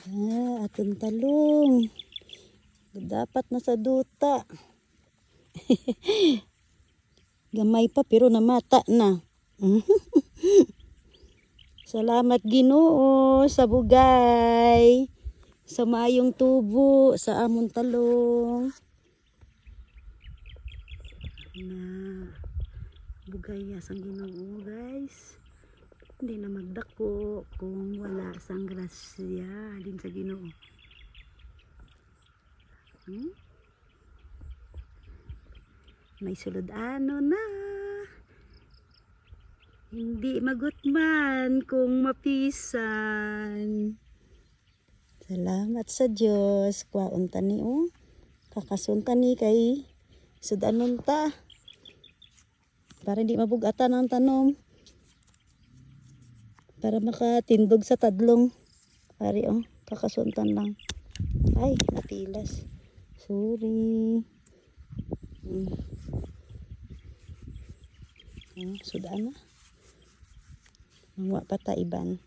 Atong talong. Dapat na sa duta. Gamay pa pero namata na. Salamat Ginoo sa bugay. Sa maayong tubo sa among talong. Na bugay sang Ginoo guys. Hindi na magdako kung wala sang grasya din sa Ginoo. May sulod-ano na. Hindi magutman kung mapisan. Salamat sa Diyos. Kwaon tani o. Kakasun tani kay sudanon ta. Para hindi mabugatan ang tanom. Para makatindog sa tadlong. Pari o. Kakasuntan lang. Ay, napilas. Sorry. Sudan na. Mga pataiban.